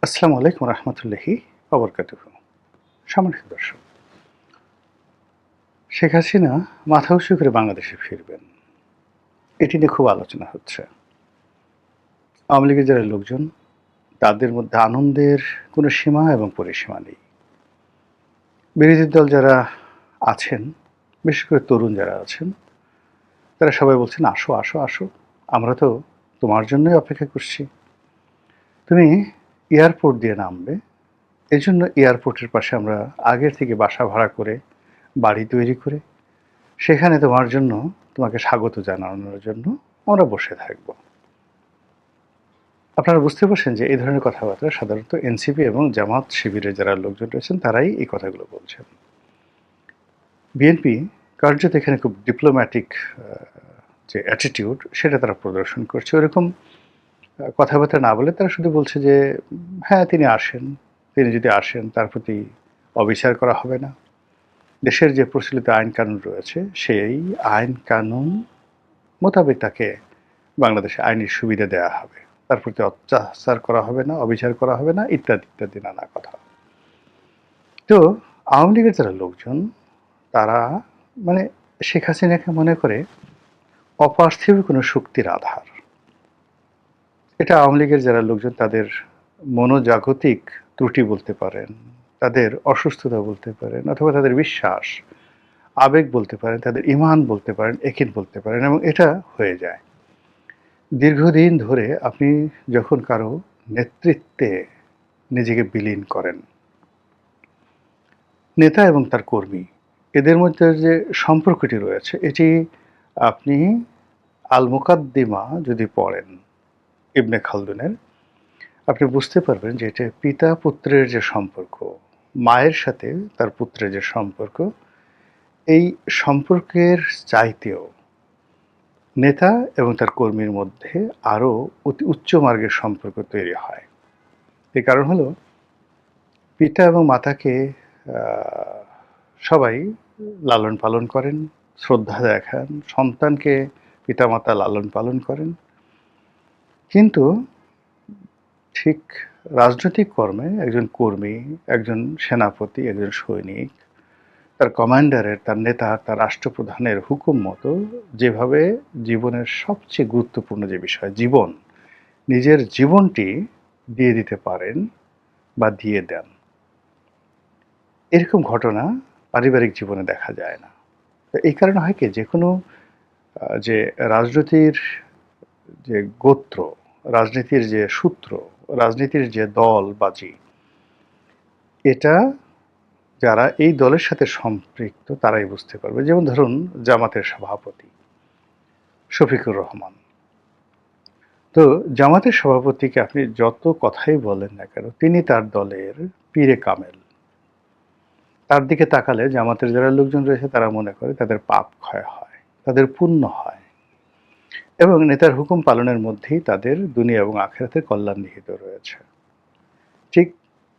আসসালামু আলাইকুম রহমতুল্লাহি ওবরকাতুহু। সম্মানিত দর্শক, শেখ হাসিনা মাথা উঁচু করে বাংলাদেশে ফিরবেন, এটি নিয়ে খুব আলোচনা হচ্ছে। আওয়ামী লীগের যারা লোকজন, তাদের মধ্যে আনন্দের কোনো সীমা এবং পরিসীমা নেই। বিরোধী দল যারা আছেন, বিশেষ করে তরুণ যারা আছেন, তারা সবাই বলছেন, আসো আসো আসো, আমরা তো তোমার জন্যই অপেক্ষা করছি। তুমি এয়ারপোর্ট দিয়ে নামবে, এজন্য এয়ারপোর্টের পাশে আমরা আগের থেকে বাসা ভাড়া করে, বাড়ি তৈরি করে, সেখানে তোমার জন্য, তোমাকে স্বাগত জানানোর জন্য আমরা বসে থাকব। আপনারা বুঝতে পারছেন যে এই ধরনের কথাবার্তা সাধারণত এনসিপি এবং জামাত শিবিরের যারা লোকজন রয়েছেন তারাই এই কথাগুলো বলছেন। বিএনপি কার্যত এখানে খুব ডিপ্লোম্যাটিক যে অ্যাটিটিউড সেটা তারা প্রদর্শন করছে। ওরকম কথাবার্তা না বলে তারা শুধু বলছে যে হ্যাঁ, তিনি আসেন, তিনি যদি আসেন তার প্রতি অবিচার করা হবে না। দেশের যে প্রচলিত আইন কানুন রয়েছে সেই আইন কানুন মোতাবেক তাকে বাংলাদেশে আইনি সুবিধা দেওয়া হবে, তার প্রতি অত্যাচার করা হবে না, অবিচার করা হবে না, ইত্যাদি ইত্যাদি নানা কথা। তো আওয়ামী লীগের যারা লোকজন, তারা মানে শেখ হাসিনাকে মনে করে অপার্থিব কোনো শক্তির আধার। এটা আওয়ামী লীগের যারা লোকজন তাদের মনোজাগতিক ত্রুটি বলতে পারেন, তাদের অসুস্থতা বলতে পারেন, অথবা তাদের বিশ্বাস, আবেগ বলতে পারেন, তাদের ইমান বলতে পারেন, একিন বলতে পারেন, এবং এটা হয়ে যায়। দীর্ঘদিন ধরে আপনি যখন কারো নেতৃত্বে নিজেকে বিলীন করেন, নেতা এবং তার কর্মী এদের মধ্যে যে সম্পর্কটি রয়েছে, এটি আপনি আল মুকাদ্দিমা যদি পড়েন ইবনে খালদুনের, আপনি বুঝতে পারবেন যে এটা পিতা পুত্রের যে সম্পর্ক, মায়ের সাথে তার পুত্রের যে সম্পর্ক, এই সম্পর্কের চাইতেও নেতা এবং তার কর্মীর মধ্যে আরও অতি উচ্চ মার্গের সম্পর্ক তৈরি হয়। এর কারণ হলো পিতা এবং মাতাকে সবাই লালন পালন করেন, শ্রদ্ধা দেখান, সন্তানকে পিতামাতা লালন পালন করেন, কিন্তু ঠিক রাজনৈতিক কর্মে একজন কর্মী, একজন সেনাপতি, একজন সৈনিক তার কমান্ডারের, তার নেতার, তার রাষ্ট্রপ্রধানের হুকুম মতো যেভাবে জীবনের সবচেয়ে গুরুত্বপূর্ণ যে বিষয় জীবন, নিজের জীবনটি দিয়ে দিতে পারেন বা দিয়ে দেন, এরকম ঘটনা পারিবারিক জীবনে দেখা যায় না। তো এই কারণে হয় কি, যে কোনো যে রাজনীতির যে গোত্র, রাজনীতির যে সূত্র, রাজনীতির যে দলবাজি, এটা যারা এই দলের সাথে সম্পৃক্ত তারাই বুঝতে পারবে। যেমন ধরুন জামাতের সভাপতি শফিকুর রহমান। তো জামাতের সভাপতিকে আপনি যত কথাই বলেন না কেন, তিনি তার দলের পীরে কামেল। তার দিকে তাকালে জামাতের যারা লোকজন রয়েছে তারা মনে করে তাদের পাপ ক্ষয় হয়, তাদের পুণ্য হয়, এবং নেতার হুকুম পালনের মধ্যেই তাদের দুনিয়া এবং আখিরাতের কল্যাণ নিহিত রয়েছে। ঠিক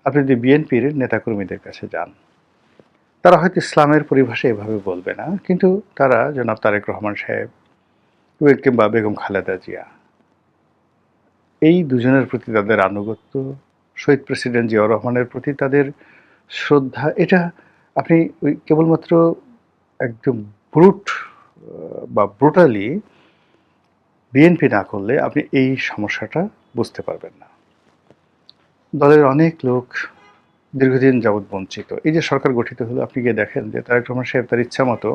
আপনি যদি বিএনপির নেতাকর্মীদের কাছে যান, তারা হয়তো ইসলামের পরিভাষায় এভাবে বলবে না, কিন্তু তারা জনাব তারেক রহমান সাহেব কিংবা বেগম খালেদা জিয়া, এই দুজনের প্রতি তাদের আনুগত্য, শহীদ প্রেসিডেন্ট জিয়াউর রহমানের প্রতি তাদের শ্রদ্ধা, এটা আপনি ওই কেবলমাত্র একদম ব্রুট বা ব্রুটালি বিএনপি না করলে আপনি এই সমস্যাটা বুঝতে পারবেন না। দলের অনেক লোক দীর্ঘদিন যাবৎ বঞ্চিত। এই যে সরকার গঠিত হলো, আপনি গিয়ে দেখেন যে তারেক রহমান সাহেব তার ইচ্ছা মতো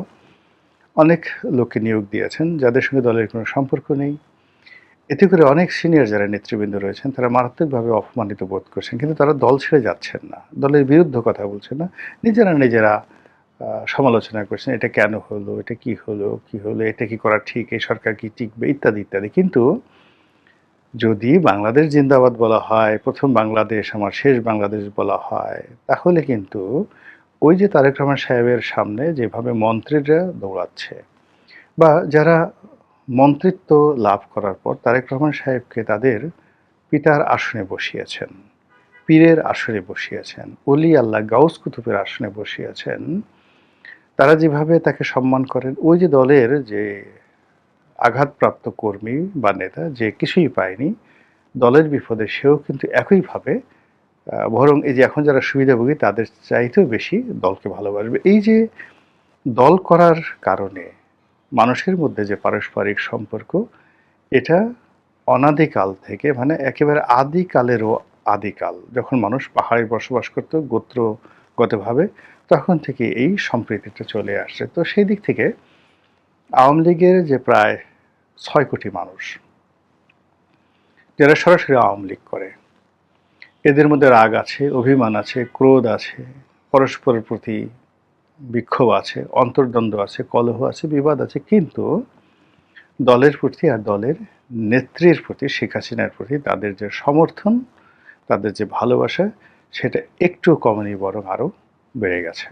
অনেক লোককে নিয়োগ দিয়েছেন যাদের সঙ্গে দলের কোনো সম্পর্ক নেই। এতে করে অনেক সিনিয়র যারা নেতৃবৃন্দ রয়েছেন তারা মারাত্মকভাবে অপমানিত বোধ করছেন, কিন্তু তারা দল ছেড়ে যাচ্ছেন না, দলের বিরুদ্ধে কথা বলছেন না, নিজেরা নিজেরা সমালোচনা করছেন, এটা কেন হলো, এটা কি হলো, কি হলো, এটা কি করা ঠিক, এই সরকার কি টিকবে, ইত্যাদি ইত্যাদি। কিন্তু যদি বাংলাদেশ জিন্দাবাদ বলা হয়, প্রথম বাংলাদেশ আমার শেষ বাংলাদেশ বলা হয়, তাহলে কিন্তু ওই যে তারেক রহমান সাহেবের সামনে যেভাবে মন্ত্রীরা দৌড়াচ্ছে, বা যারা মন্ত্রিত্ব লাভ করার পর তারেক রহমান সাহেবকে তাদের পিতার আসনে বসিয়েছেন, পীরের আসনে বসিয়েছেন, অলি আল্লাহ গাউস কুতুবের আসনে বসিয়েছেন, তারা যেভাবে তাকে সম্মান করেন, ওই যে দলের যে আঘাতপ্রাপ্ত কর্মী বা নেতা যে কিছুই পায়নি, দলের বিপদে সেও কিন্তু একইভাবে বরং এই যে এখন যারা সুবিধাভোগী তাদের চাইতেও বেশি দলকে ভালোবাসবে। এই যে দল করার কারণে মানুষের মধ্যে যে পারস্পরিক সম্পর্ক, এটা অনাদিকাল থেকে, মানে একেবারে আদিকালেরও আদিকাল, যখন মানুষ পাহাড়ে বসবাস করত গোত্রগতভাবে, তখন থেকে এই সম্প্রীতিটা চলে আসছে। তো সেই দিক থেকে আওয়ামী লীগের যে প্রায় ৬ কোটি মানুষ যারা সরাসরি আওয়ামী লীগ করে, এদের মধ্যে রাগ আছে, অভিমান আছে, ক্রোধ আছে, পরস্পরের প্রতি বিক্ষোভ আছে, অন্তর্দ্বন্দ্ব আছে, কলহ আছে, বিবাদ আছে, কিন্তু দলের প্রতি আর দলের নেত্রীর প্রতি, শেখ হাসিনার প্রতি তাদের যে সমর্থন, তাদের যে ভালোবাসা, সেটা একটু কমেনি, বরং আরও বেড়ে গেছে।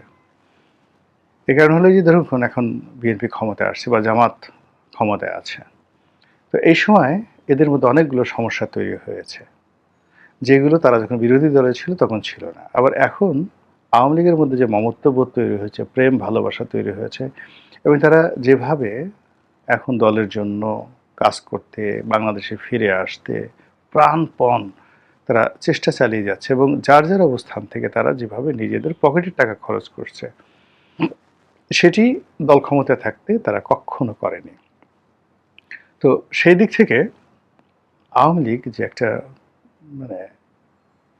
এ কারণ হলো যে ধরুন এখন বিএনপি ক্ষমতায় আসছে বা জামাত ক্ষমতায় আছে, তো এই সময় এদের মধ্যে অনেকগুলো সমস্যা তৈরি হয়েছে, যেগুলো তারা যখন বিরোধী দলে ছিল তখন ছিল না। আবার এখন আওয়ামী লীগের মধ্যে যে মমত্ববোধ তৈরি হয়েছে, প্রেম ভালোবাসা তৈরি হয়েছে, এবং তারা যেভাবে এখন দলের জন্য কাজ করতে, বাংলাদেশে ফিরে আসতে প্রাণপণ তারা চেষ্টা চালিয়ে যাচ্ছে, এবং যার যার অবস্থান থেকে তারা যেভাবে নিজেদের পকেটের টাকা খরচ করছে, সেটি দল ক্ষমতায় থাকতে তারা কখনো করেনি। তো সেই দিক থেকে আওয়ামী লীগ যে একটা, মানে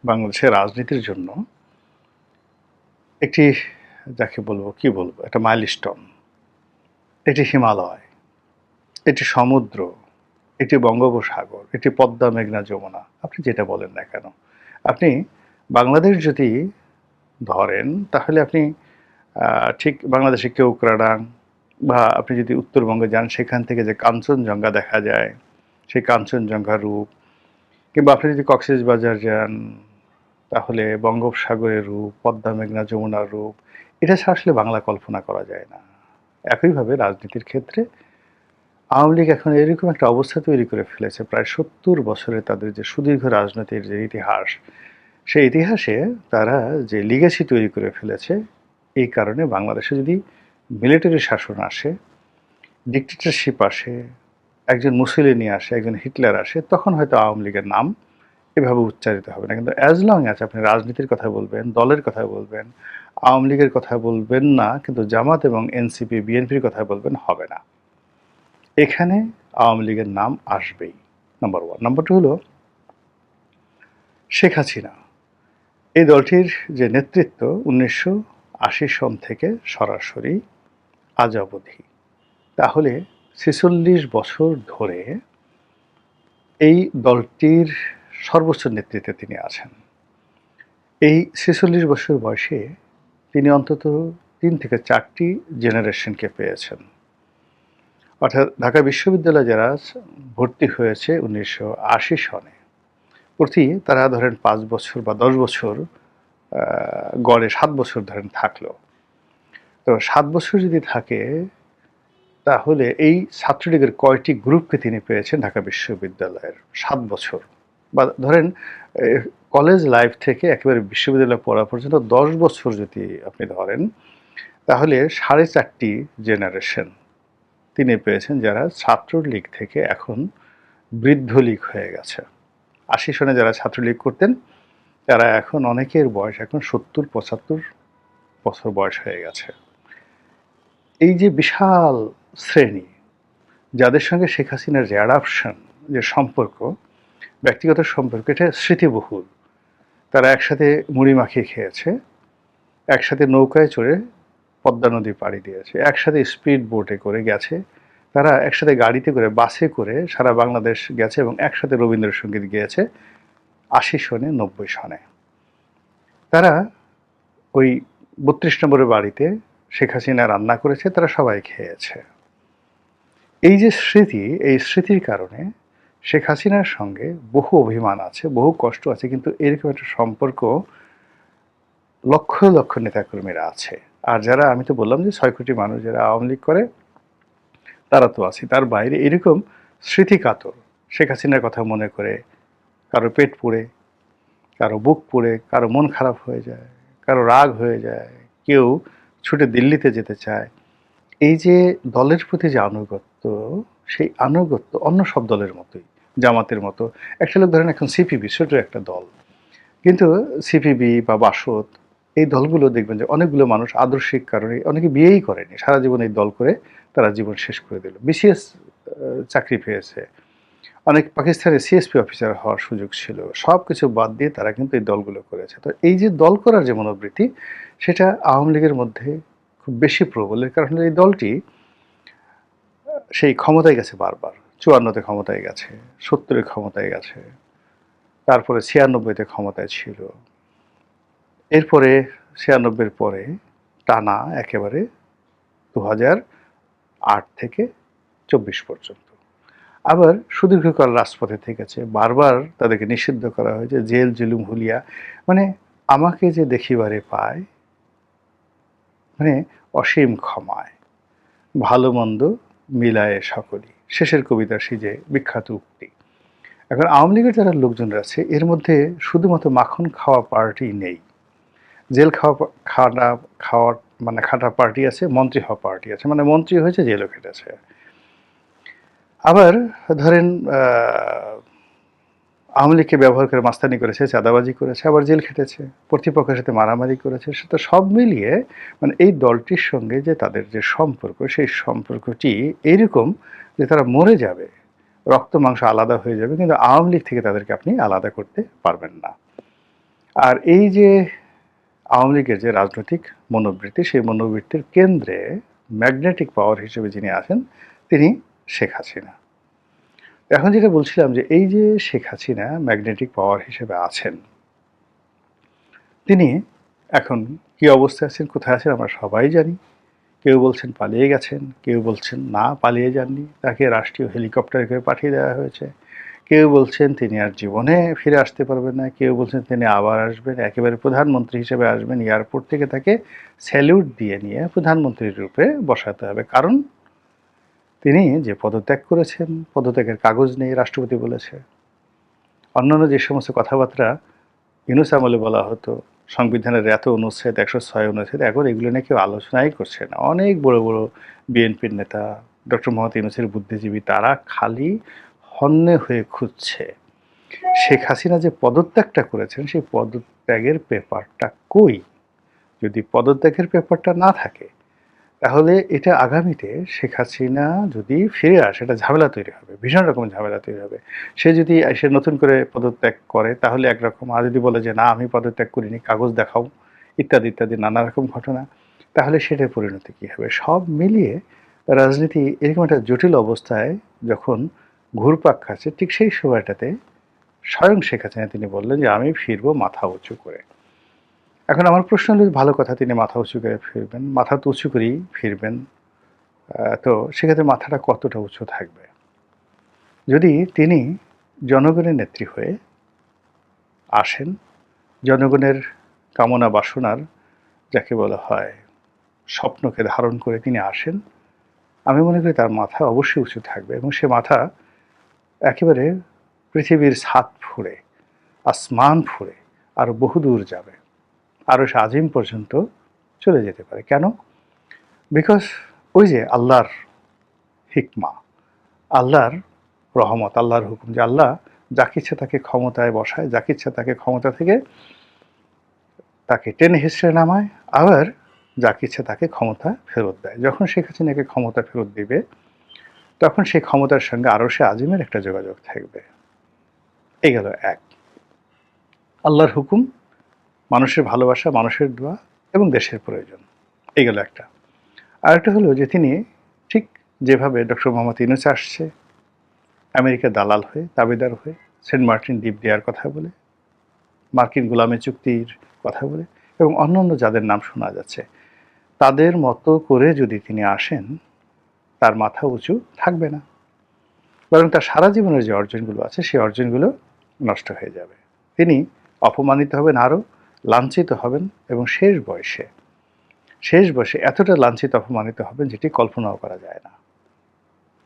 বাংলাদেশের রাজনীতির জন্য একটি, যাকে বলবো, কি বলবো, একটা মাইলস্টোন, এটি হিমালয়, এটি সমুদ্র, এটি বঙ্গোপসাগর, এটি পদ্মা, মেঘনা, যমুনা, আপনি যেটা বলেন না কেন, আপনি বাংলাদেশ যদি ধরেন তাহলে আপনি ঠিক বাংলাদেশে কেওক্রাডাং, বা আপনি যদি উত্তরবঙ্গে যান সেখান থেকে যে কাঞ্চনজঙ্ঘা দেখা যায়, সেই কাঞ্চনজঙ্ঘা রূপ, কিংবা আপনি যদি কক্সবাজার যান তাহলে বঙ্গোপসাগরের রূপ, পদ্মা, মেঘনা, যমুনার রূপ, এটা ছাড়া আসলে বাংলা কল্পনা করা যায় না। একইভাবে রাজনীতির ক্ষেত্রে আওয়ামী লীগ এখন এরকম একটা অবস্থা তৈরি করে ফেলেছে, প্রায় ৭০ বছরের তাদের যে সুদীর্ঘ রাজনীতির যে ইতিহাস, সেই ইতিহাসে তারা যে লিগ্যাসি তৈরি করে ফেলেছে, এই কারণে বাংলাদেশে যদি মিলিটারি শাসন আসে, ডিক্টেটরশিপ আসে, একজন মুসোলিনি আসে, একজন হিটলার আসে, তখন হয়তো আওয়ামী লীগের নাম এভাবে উচ্চারিত হবে না। কিন্তু অ্যাজ লং অ্যাজ আপনি রাজনীতির কথা বলবেন, দলের কথা বলবেন, আওয়ামী লীগের কথা বলবেন না, কিন্তু জামাত এবং এনসিপি, বিএনপির কথা বলবেন, হবে না। এখানে আওয়ামী লীগের নাম আসবেই, নাম্বার ওয়ান। নাম্বার টু হলো শেখ হাসিনা। এই দলটির যে নেতৃত্ব ১৯৮০ সন থেকে সরাসরি আজ অবধি, তাহলে ৪৬ বছর ধরে এই দলটির সর্বোচ্চ নেতৃত্বে তিনি আছেন। এই ৪৬ বছর বয়সে তিনি অন্তত ৩ থেকে ৪টি জেনারেশনকে পেয়েছেন। অর্থাৎ ঢাকা বিশ্ববিদ্যালয়ে যারা ভর্তি হয়েছে ১৯৮০ সনে, প্রতি তারা ধরেন ৫ বছর বা ১০ বছর, গড়ে ৭ বছর ধরেন থাকলো। তো ৭ বছর যদি থাকে, তাহলে এই ছাত্রলীগের কয়টি গ্রুপকে তিনি পেয়েছেন ঢাকা বিশ্ববিদ্যালয়ের ৭ বছর, বা ধরেন কলেজ লাইফ থেকে একেবারে বিশ্ববিদ্যালয়ে পড়া পর্যন্ত ১০ বছর যদি আপনি ধরেন, তাহলে ৪.৫টি জেনারেশন তিনি পেয়েছেন, যারা ছাত্রলীগ থেকে এখন বৃদ্ধ লীগ হয়ে গেছে। ৮০ সনে যারা ছাত্রলীগ করতেন, তারা এখন অনেকের বয়স এখন ৭০-৭৫ বছর বয়স হয়ে গেছে। এই যে বিশাল শ্রেণী, যাদের সঙ্গে শেখ হাসিনার যে অ্যাডাপশন, যে সম্পর্ক, ব্যক্তিগত সম্পর্ক, এটা স্মৃতিবহুল। তারা একসাথে মুড়ি মাখিয়ে খেয়েছে, একসাথে নৌকায় চড়ে পদ্মা নদী পাড়ি দিয়েছে, একসাথে স্পিড বোটে করে গেছে, তারা একসাথে গাড়িতে করে, বাসে করে সারা বাংলাদেশ গেছে, এবং একসাথে রবীন্দ্রসঙ্গীত গেয়েছে ৮০ সনে, ৯০ সনে। তারা ওই ৩২ নম্বরের বাড়িতে শেখ হাসিনা রান্না করেছে, তারা সবাই খেয়েছে। এই যে স্মৃতি, এই স্মৃতির কারণে শেখ হাসিনার সঙ্গে বহু অভিমান আছে, বহু কষ্ট আছে, কিন্তু এরকম একটা সম্পর্ক লক্ষ লক্ষ নেতাকর্মীরা আছে। আর যারা, আমি তো বললাম যে ৬ কোটি মানুষ যারা আওয়ামী লীগ করে, তারা তো আছে। তার বাইরে এরকম স্মৃতিকাতর, শেখ হাসিনার কথা মনে করে কারো পেট পুড়ে, কারো বুক পুড়ে, কারো মন খারাপ হয়ে যায়, কারো রাগ হয়ে যায়, কেউ ছুটে দিল্লিতে যেতে চায়। এই যে দলের প্রতি যে আনুগত্য, সেই আনুগত্য অন্য সব দলের মতোই, জামাতের মতো। একটা লোক ধরেন এখন সিপিবি, ছোট একটা দল, কিন্তু সিপিবি বা বাসদ এই দলগুলো দেখবেন যে অনেকগুলো মানুষ আদর্শিক কারণে অনেকে বিয়েই করেনি, সারা জীবন এই দল করে তারা জীবন শেষ করে দিল। বিসিএস চাকরি পেয়েছে, অনেক পাকিস্তানের সিএসপি অফিসার হওয়ার সুযোগ ছিল, সব কিছু বাদ দিয়ে তারা কিন্তু এই দলগুলো করেছে। তো এই যে দল করার যে মনোবৃত্তি, সেটা আওয়ামী লীগের মধ্যে খুব বেশি প্রবল। এর কারণে এই দলটি সেই ক্ষমতায় গেছে বারবার। ৫৪-তে ক্ষমতায় গেছে, ৭০-এ ক্ষমতায় গেছে, তারপরে ৯৬-তে ক্ষমতায় ছিল, এরপরে ৯৬-এর পরে টানা একেবারে ২০০৮ থেকে ২৪ পর্যন্ত। আবার সুদীর্ঘকাল রাজপথে থেকেছে, বারবার তাদেরকে নিষিদ্ধ করা হয়েছে, জেল জুলুম হুলিয়া। মানে আমাকে যে দেখিবারে পায়, মানে অসীম ক্ষমায় ভালো মন্দ মিলায়ে সকলই, শেষের কবিতা সেই যে বিখ্যাত উক্তি। এখন আওয়ামী লীগের যারা লোকজনরা আছে এর মধ্যে শুধুমাত্র মাখন খাওয়া পার্টি নেই, জেল খাওয়ার মানে খাটা পার্টি আছে, মন্ত্রী হওয়া পার্টি আছে, মানে মন্ত্রী হয়েছে জেলও খেটেছে। আবার ধরেন আওয়ামী লীগকে ব্যবহার করে মাস্তানি করেছে, চাঁদাবাজি করেছে, আবার জেল খেটেছে, কর্তৃপক্ষের সাথে মারামারি করেছে। সেটা সব মিলিয়ে মানে এই দলটির সঙ্গে যে তাদের যে সম্পর্ক, সেই সম্পর্কটি এইরকম যে তারা মরে যাবে, রক্ত মাংস আলাদা হয়ে যাবে, কিন্তু আওয়ামী লীগ থেকে তাদেরকে আপনি আলাদা করতে পারবেন না। আর এই যে আওয়ামী লীগের যে রাজনৈতিক মনোবৃত্তি, সেই মনোবৃত্তির কেন্দ্রে ম্যাগনেটিক পাওয়ার হিসেবে যিনি আছেন তিনি শেখ হাসিনা। এখন যেটা বলছিলাম যে এই যে শেখ হাসিনা ম্যাগনেটিক পাওয়ার হিসেবে আছেন, তিনি এখন কি অবস্থায় আছেন, কোথায় আছেন আমরা সবাই জানি। কেউ বলছেন পালিয়ে গেছেন, কেউ বলছেন না পালিয়ে যাননি, তাকে রাষ্ট্রীয় হেলিকপ্টারে করে পাঠিয়ে দেওয়া হয়েছে। কেউ বলছেন তিনি আর জীবনে ফিরে আসতে পারবেন না, কেউ বলছেন তিনি আবার আসবেন, একেবারে প্রধানমন্ত্রী হিসেবে আসবেন, এয়ারপোর্ট থেকে তাকে স্যালিউট দিয়ে নিয়ে প্রধানমন্ত্রীর রূপে বসাতে হবে। কারণ তিনি যে পদত্যাগ করেছেন, পদত্যাগের কাগজ নেই, রাষ্ট্রপতি বলেছে। অন্যান্য যে সমস্ত কথাবার্তা ইউনূস আমলে বলা হতো, সংবিধানের এত অনুচ্ছেদ, ১০৬ অনুচ্ছেদ, এখন এগুলো নিয়ে কেউ আলোচনাই করছে না। অনেক বড় বড় বিএনপির নেতা, ডক্টর মোহাম্মদ ইউনূসের বুদ্ধিজীবী, তারা খালি হন্যে হয়ে খুঁজছে শেখ হাসিনা যে পদত্যাগটা করেছেন সেই পদত্যাগের পেপারটা কই। যদি পদত্যাগের পেপারটা না থাকে তাহলে এটা আগামীতে শেখ হাসিনা যদি ফিরে আসে, এটা ঝামেলা তৈরি হবে, ভীষণ রকম ঝামেলা তৈরি হবে। সে যদি এসে নতুন করে পদত্যাগ করে তাহলে একরকম, আর যদি বলে যে না আমি পদত্যাগ করিনি, কাগজ দেখাও, ইত্যাদি ইত্যাদি নানা রকম ঘটনা, তাহলে সেটার পরিণতি কী হবে। সব মিলিয়ে রাজনীতি এরকম একটা জটিল অবস্থায় যখন ঘুরপাক খাচ্ছে, ঠিক সেই সময়টাতে স্বয়ং শেখ হাসিনা তিনি বললেন যে আমি ফিরবো মাথা উঁচু করে। এখন আমার প্রশ্ন হলো, ভালো কথা, তিনি মাথা উঁচু করে ফিরবেন, মাথা তো উঁচু করেই ফিরবেন, তো সেক্ষেত্রে মাথাটা কতটা উঁচু থাকবে? যদি তিনি জনগণের নেত্রী হয়ে আসেন, জনগণের কামনা বাসনার যাকে বলা হয় স্বপ্নকে ধারণ করে তিনি আসেন, আমি মনে করি তার মাথা অবশ্যই উঁচু থাকবে, এবং সে মাথা একেবারে পৃথিবীর ছাদ ফুঁড়ে, আসমান ফুঁড়ে আরও বহুদূর যাবে, আরও সে আজিম পর্যন্ত চলে যেতে পারে। কেন? বিকজ ওই যে আল্লাহর হিকমা, আল্লাহর রহমত, আল্লাহর হুকুম, যে আল্লাহ যাকে ইচ্ছা তাকে ক্ষমতায় বসায়, যাকে ইচ্ছা তাকে ক্ষমতা থেকে তাকে টেনে হিসড়ে নামায়, আবার যাকে ইচ্ছা তাকে ক্ষমতা ফেরত দেয়। যখন শেখ হাসিনাকে ক্ষমতা ফেরত দিবে তখন সেই ক্ষমতার সঙ্গে আরও সে আজিমের একটা যোগাযোগ থাকবে। এই গেল এক। আল্লাহর হুকুম, মানুষের ভালোবাসা, মানুষের দোয়া এবং দেশের প্রয়োজন, এই গেল একটা। আরেকটা হলো যে তিনি ঠিক যেভাবে ডক্টর মোহাম্মদ ইউনূস আসছে আমেরিকার দালাল হয়ে, তাবেদার হয়ে, সেন্ট মার্টিন দ্বীপ দেওয়ার কথা বলে, মার্কিন গোলামি চুক্তির কথা বলে, এবং অন্যান্য যাদের নাম শোনা যাচ্ছে, তাদের মতো করে যদি তিনি আসেন, তার মাথা উঁচু থাকবে না, বরং তার সারা জীবনের যে অর্জনগুলো আছে সেই অর্জনগুলো নষ্ট হয়ে যাবে। তিনি অপমানিত হবেন, আরও লাঞ্ছিত হবেন, এবং শেষ বয়সে এতটা লাঞ্ছিত অপমানিত হবেন যেটি কল্পনাও করা যায় না।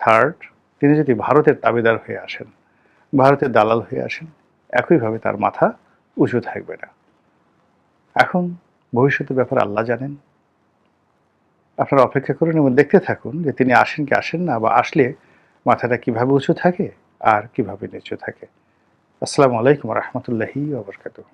থার্ড, তিনি যদি ভারতের তাবেদার হয়ে আসেন, ভারতের দালাল হয়ে আসেন, একইভাবে তার মাথা উঁচু থাকবে না। এখন ভবিষ্যতের ব্যাপার আল্লাহ জানেন, আপনারা অপেক্ষা করুন এবং দেখতে থাকুন যে তিনি আসেন কি আসেন না, বা আসলে মাথাটা কিভাবে উঁচু থাকে আর কিভাবে নিচু থাকে। আসসালামু আলাইকুম রহমতুল্লাহি ওয়া বারাকাতুহু।